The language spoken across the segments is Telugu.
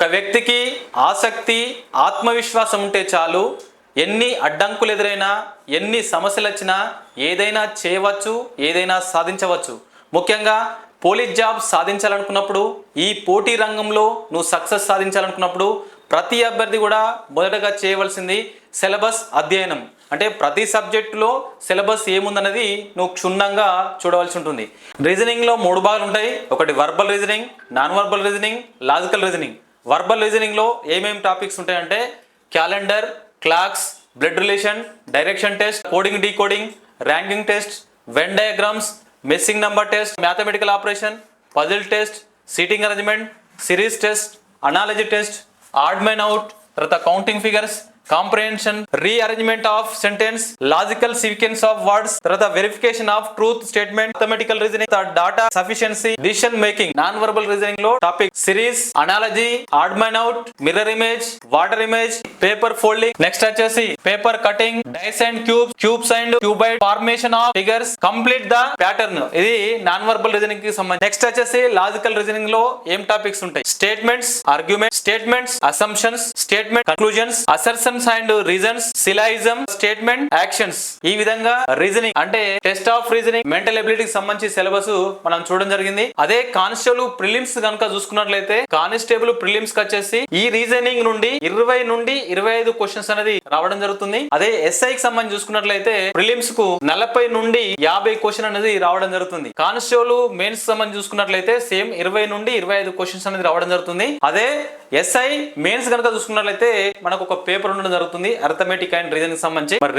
ఒక వ్యక్తికి ఆసక్తి ఆత్మవిశ్వాసం ఉంటే చాలు ఎన్ని అడ్డంకులు ఎదురైనా ఎన్ని సమస్యలు వచ్చినా ఏదైనా చేయవచ్చు, ఏదైనా సాధించవచ్చు. ముఖ్యంగా పోలీస్ జాబ్ సాధించాలనుకున్నప్పుడు, ఈ పోటీ రంగంలో నువ్వు సక్సెస్ సాధించాలనుకున్నప్పుడు ప్రతి అభ్యర్థి కూడా మొదటగా చేయవలసింది సిలబస్ అధ్యయనం. అంటే ప్రతి సబ్జెక్టులో సిలబస్ ఏముందనేది నువ్వు క్షుణ్ణంగా చూడవలసి ఉంటుంది. రీజనింగ్లో 3 భాగాలు ఉంటాయి. ఒకటి verbal reasoning, non verbal reasoning, logical reasoning. Verbal రీజనింగ్లో ఏమేమి టాపిక్స్ ఉంటాయంటే calendar, clocks, blood relation, direction test, coding decoding, ranking test, Venn diagrams, missing number test, mathematical operation, puzzle test, seating arrangement, series test, analogy test, odd men out, తర్వాత counting figures, comprehension, rearrangement of sentence, logical sequence of words, తర్వాత verification of truth statement, mathematical reasoning, data sufficiency, decision making. Non verbal reasoning లో topic series, analogy, odd men out, mirror image, water image, paper folding. Next వచ్చేసి paper cutting, dice and cubes, cubes and cuboid, formation of figures, complete the pattern. ఇది నాన్ వర్బల్ రీజనింగ్ కి సంబంధించి. నెక్స్ట్ వచ్చేసి లాజికల్ రీజనింగ్ లో ఏం టాపిక్స్ ఉంటాయి? Statements, argument, statements, assumptions, statement conclusions, assertions and reasons, syllogism, statement, actions. ఈ విధంగా రీజనింగ్ అంటే టెస్ట్ ఆఫ్ రీజనింగ్, మెంటల్ ఎబిలిటీకి సంబంధించి సిలబస్ మనం చూడడం జరిగింది. అదే కానిస్టేబుల్ ప్రిలిమ్స్ కనుక చూసుకున్నట్లయితే కానిస్టేబుల్ ప్రిలిమ్స్ కి వచ్చేసి ఈ రీజనింగ్ నుండి 20 నుండి 25 క్వశ్చన్స్ అనేది రావడం జరుగుతుంది. అదే ఎస్ఐ కి సంబంధించి చూసుకున్నట్లయితే ప్రిలిమ్స్ కు 40 నుండి 50 క్వశ్చన్ అనేది రావడం జరుగుతుంది. కానిస్టేబుల్ మెయిన్స్ సంబంధించి చూసుకున్నట్లయితే సేమ్ 20 నుండి 25 క్వశ్చన్స్ అనేది రావడం జరుగుతుంది. అదే ఎస్ఐ మెయిన్స్ కనుక చూసుకున్నట్లయితే మనకు ఒక పేపర్ ఉండడం జరుగుతుంది అర్థమెటిక్ అండ్ రీజనింగ్ సంబంధించి. మరి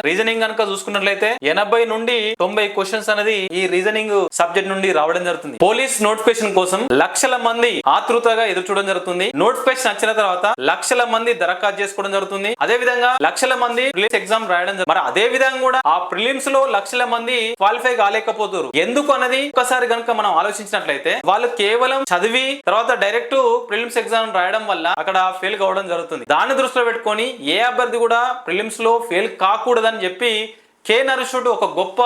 రీజనింగ్ కనుక చూసుకున్నట్లయితే 80 నుండి 90 క్వశ్చన్స్ అనేది ఈ రీజనింగ్ సబ్జెక్ట్ నుండి రావడం జరుగుతుంది. పోలీస్ నోటిఫికేషన్ కోసం లక్షల మంది ఆతృతగా ఎదురు చూడడం జరుగుతుంది. నోటిఫికేషన్ వచ్చిన తర్వాత లక్షల మంది దరఖాస్తు చేసుకోవడం జరుగుతుంది. అదే విధంగా లక్షల మంది ప్రిలిమ్స్ ఎగ్జామ్ రాయడం జరుగుతుంది. మరి అదే విధంగా కూడా ఆ ప్రిలిమ్స్ లో లక్షల మంది క్వాలిఫై కాలేకపోతారు. ఎందుకు అన్నది ఒకసారి కనుక మనం ఆలోచించినట్లయితే వాళ్ళు కేవలం చదివి తర్వాత డైరెక్ట్ ప్రిలిమ్స్ ఎగ్జామ్ రాయడం వల్ల అక్కడ ఫెయిల్ కావడం జరుగుతుంది. దాన్ని దృష్టిలో పెట్టుకొని ఏ అభ్యర్థి కూడా ప్రిలిమ్స్ లో ఫెయిల్ కాకూడదని చెప్పి కేఎన్ఆర్ ఒక గొప్ప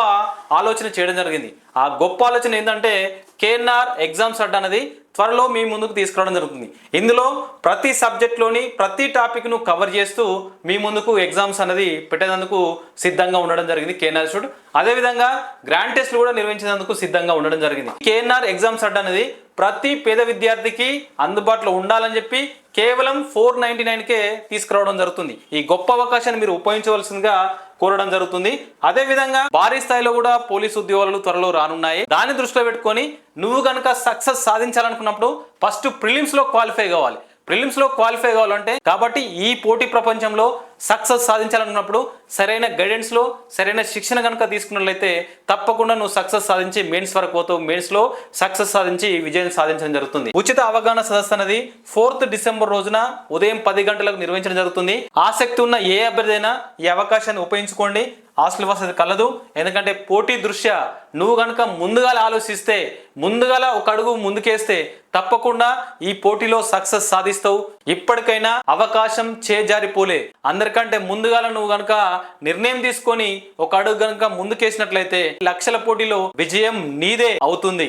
ఆలోచన చేయడం జరిగింది. ఆ గొప్ప ఆలోచన ఏంటంటే కేఎన్ఆర్ ఎగ్జామ్స్ అడ్డా అనేది త్వరలో మీ ముందుకు తీసుకురావడం జరుగుతుంది. ఇందులో ప్రతి సబ్జెక్ట్లోని ప్రతి టాపిక్ను కవర్ చేస్తూ మీ ముందుకు ఎగ్జామ్స్ అనేది పెట్టేందుకు సిద్ధంగా ఉండడం జరిగింది కేఎన్ఆర్ ఇన్స్టిట్యూట్. అదేవిధంగా గ్రాండ్ టెస్ట్లు కూడా నిర్వహించేందుకు సిద్ధంగా ఉండడం జరిగింది. కేఎన్ఆర్ ఎగ్జామ్స్ అడ్డా అనేది ప్రతి పేద విద్యార్థికి అందుబాటులో ఉండాలని చెప్పి కేవలం 499కే తీసుకురావడం జరుగుతుంది. ఈ గొప్ప అవకాశాన్ని మీరు ఉపయోగించవలసిందిగా కోరడం జరుగుతుంది. అదే విధంగా భారీ స్థాయిలో కూడా పోలీసు ఉద్యోగాలు త్వరలో రానున్నాయి. దాన్ని దృష్టిలో పెట్టుకొని నువ్వు కనుక సక్సెస్ సాధించాలనుకున్నప్పుడు ఫస్ట్ ప్రిలిమ్స్ లో క్వాలిఫై కావాలి. ప్రిలిమ్స్ లో క్వాలిఫై కావాలంటే కాబట్టి ఈ పోటీ ప్రపంచంలో సక్సెస్ సాధించాలనుకున్నప్పుడు సరైన గైడెన్స్ లో సరైన శిక్షణ కనుక తీసుకున్నట్లయితే తప్పకుండా నువ్వు సక్సెస్ సాధించి మెయిన్స్ వరకు పోతావు. మెయిన్స్ లో సక్సెస్ సాధించి విజయం సాధించడం జరుగుతుంది. ఉచిత అవగాహన సదస్సు అనేది 4th డిసెంబర్ రోజున ఉదయం 10 గంటలకు నిర్వహించడం జరుగుతుంది. ఆసక్తి ఉన్న ఏ అభ్యర్థి అయినా ఈ అవకాశాన్ని ఉపయోగించుకోండి. హాస్టల్ వసతి కలదు. ఎందుకంటే పోటీ దృష్ట్యా నువ్వు కనుక ముందుగా ఆలోచిస్తే, ముందుగా ఒక అడుగు ముందుకేస్తే తప్పకుండా ఈ పోటీలో సక్సెస్ సాధిస్తావు. ఇప్పటికైనా అవకాశం చేజారిపోలే. అందరికంటే ముందుగా నువ్వు కనుక నిర్ణయం తీసుకొని ఒక అడుగు కనుక ముందుకేసినట్లయితే లక్షల పోటీలో విజయం నీదే అవుతుంది.